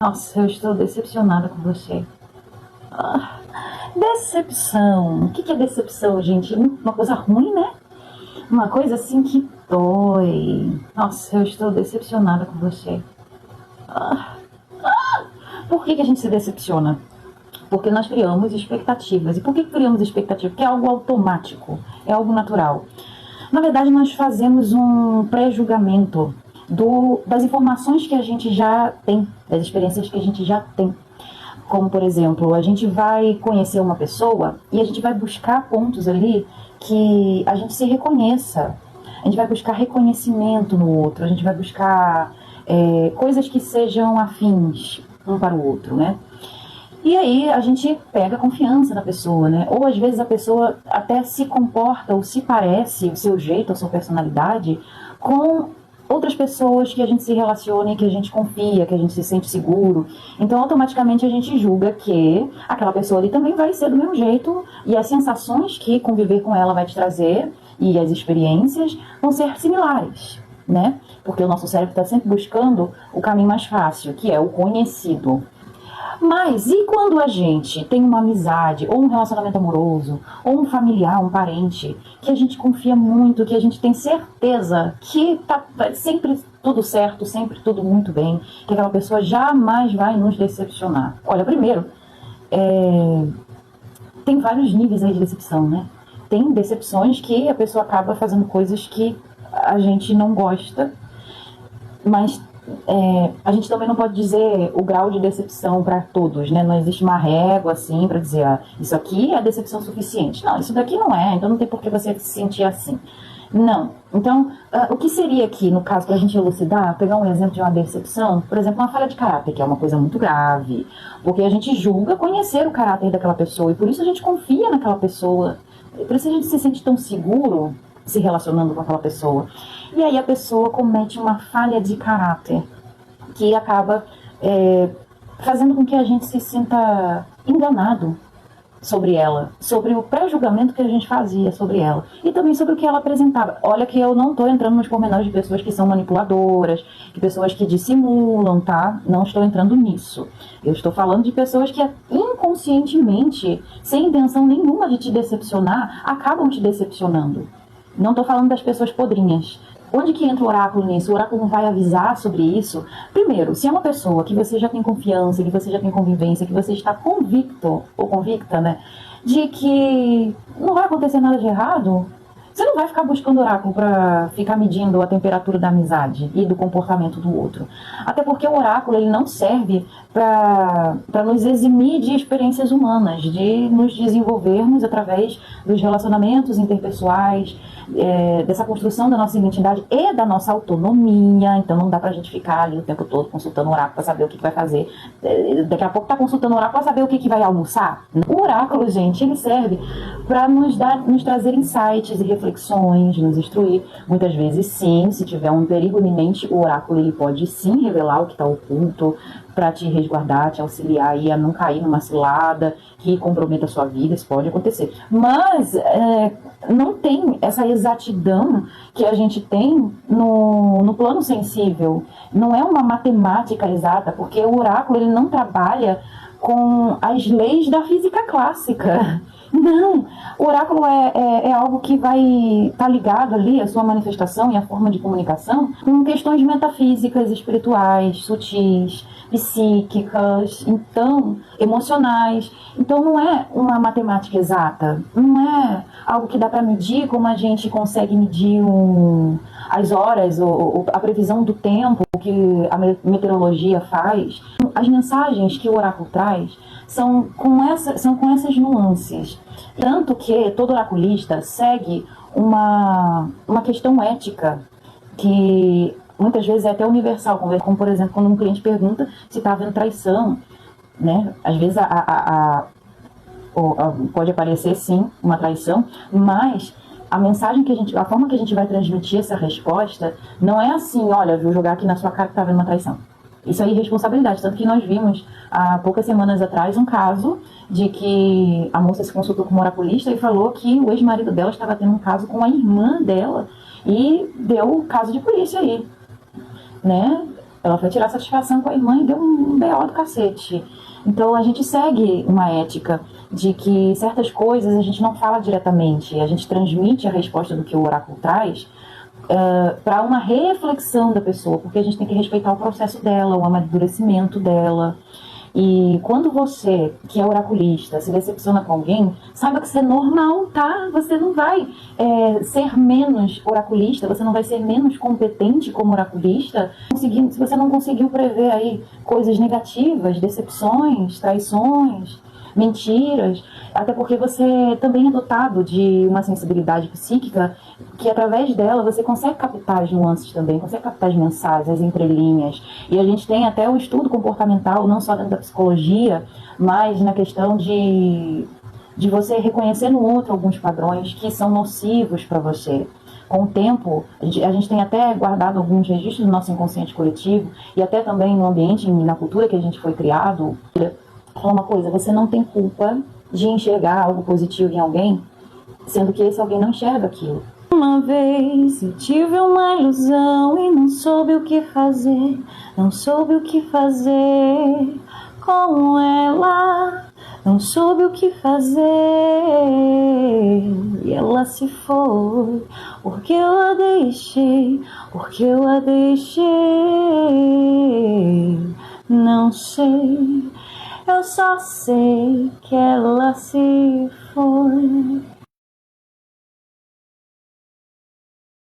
Nossa, eu estou decepcionada com você. Ah, decepção. O que é decepção, gente? Uma coisa ruim, né? Uma coisa assim que dói. Nossa, eu estou decepcionada com você. Ah, por que a gente se decepciona? Porque nós criamos expectativas. E por que criamos expectativas? Porque é algo automático, é algo natural. Na verdade, nós fazemos um pré-julgamento das informações que a gente já tem, das experiências que a gente já tem. Como, por exemplo, a gente vai conhecer uma pessoa e a gente vai buscar pontos ali que a gente se reconheça. A gente vai buscar reconhecimento no outro, a gente vai buscar coisas que sejam afins um para o outro, né? E aí a gente pega confiança na pessoa, né? Ou às vezes a pessoa até se comporta ou se parece, o seu jeito, a sua personalidade, com outras pessoas que a gente se relaciona e que a gente confia, que a gente se sente seguro. Então automaticamente a gente julga que aquela pessoa ali também vai ser do mesmo jeito e as sensações que conviver com ela vai te trazer e as experiências vão ser similares, né? Porque o nosso cérebro está sempre buscando o caminho mais fácil, que é o conhecido. Mas e quando a gente tem uma amizade, ou um relacionamento amoroso, ou um familiar, um parente, que a gente confia muito, que a gente tem certeza que tá sempre tudo certo, sempre tudo muito bem, que aquela pessoa jamais vai nos decepcionar? Olha, primeiro, tem vários níveis aí de decepção, né? Tem decepções que a pessoa acaba fazendo coisas que a gente não gosta, mas a gente também não pode dizer o grau de decepção para todos, né? Não existe uma régua assim para dizer, isso aqui é decepção suficiente. Não, isso daqui não é, então não tem por que você se sentir assim. Não. Então, o que seria aqui, no caso, para a gente elucidar, pegar um exemplo de uma decepção, por exemplo, uma falha de caráter, que é uma coisa muito grave, porque a gente julga conhecer o caráter daquela pessoa e por isso a gente confia naquela pessoa, por isso a gente se sente tão seguro se relacionando com aquela pessoa. E aí a pessoa comete uma falha de caráter que acaba fazendo com que a gente se sinta enganado sobre ela, sobre o pré-julgamento que a gente fazia sobre ela e também sobre o que ela apresentava. Olha que eu não estou entrando nos pormenores de pessoas que são manipuladoras, de pessoas que dissimulam, tá? Não estou entrando nisso. Eu estou falando de pessoas que inconscientemente, sem intenção nenhuma de te decepcionar, acabam te decepcionando. Não estou falando das pessoas podrinhas. Onde que entra o oráculo nisso? O oráculo não vai avisar sobre isso? Primeiro, se é uma pessoa que você já tem confiança, que você já tem convivência, que você está convicto ou convicta, né, de que não vai acontecer nada de errado, você não vai ficar buscando oráculo para ficar medindo a temperatura da amizade e do comportamento do outro. Até porque o oráculo ele não serve para nos eximir de experiências humanas, de nos desenvolvermos através dos relacionamentos interpessoais, dessa construção da nossa identidade e da nossa autonomia. Então não dá pra gente ficar ali o tempo todo consultando o oráculo para saber o que vai fazer. Daqui a pouco tá consultando o oráculo para saber o que vai almoçar. O oráculo, gente, ele serve para nos trazer insights e reflexões, nos instruir. Muitas vezes, sim, se tiver um perigo iminente, o oráculo ele pode sim revelar o que está oculto, para te resguardar, te auxiliar e a não cair numa cilada que comprometa a sua vida. Isso pode acontecer. Mas não tem essa exatidão que a gente tem no plano sensível. Não é uma matemática exata, porque o oráculo ele não trabalha com as leis da física clássica. Não, o oráculo é algo que vai estar ligado ali, a sua manifestação e a forma de comunicação, com questões metafísicas, espirituais, sutis, psíquicas, então, emocionais. Então não é uma matemática exata, não é algo que dá para medir como a gente consegue medir as horas ou a previsão do tempo que a meteorologia faz. As mensagens que o oráculo traz são com essas nuances. Tanto que todo oraculista segue uma questão ética que muitas vezes é até universal, como por exemplo quando um cliente pergunta se está havendo traição, né? Às vezes pode aparecer sim uma traição, mas a mensagem a forma que a gente vai transmitir essa resposta não é assim, olha, vou jogar aqui na sua cara que está havendo uma traição. Isso é irresponsabilidade, tanto que nós vimos há poucas semanas atrás um caso de que a moça se consultou com um oraculista e falou que o ex-marido dela estava tendo um caso com a irmã dela e deu caso de polícia aí, né? Ela foi tirar satisfação com a irmã e deu um BO do cacete. Então a gente segue uma ética de que certas coisas a gente não fala diretamente, a gente transmite a resposta do que o oráculo traz para uma reflexão da pessoa, porque a gente tem que respeitar o processo dela, o amadurecimento dela. E quando você, que é oraculista, se decepciona com alguém, saiba que isso é normal, tá? Você não vai ser menos oraculista, você não vai ser menos competente como oraculista, se você não conseguiu prever aí coisas negativas, decepções, traições, mentiras, até porque você também é dotado de uma sensibilidade psíquica que através dela você consegue captar as nuances também, consegue captar as mensagens, as entrelinhas. E a gente tem até o estudo comportamental, não só dentro da psicologia, mas na questão de você reconhecer no outro alguns padrões que são nocivos para você. Com o tempo, a gente tem até guardado alguns registros do nosso inconsciente coletivo e até também no ambiente e na cultura que a gente foi criado. Falar uma coisa, você não tem culpa de enxergar algo positivo em alguém, sendo que esse alguém não enxerga aquilo. Uma vez eu tive uma ilusão e não soube o que fazer, não soube o que fazer com ela, não soube o que fazer, e ela se foi, porque eu a deixei, porque eu a deixei, não sei. Eu só sei que ela se foi.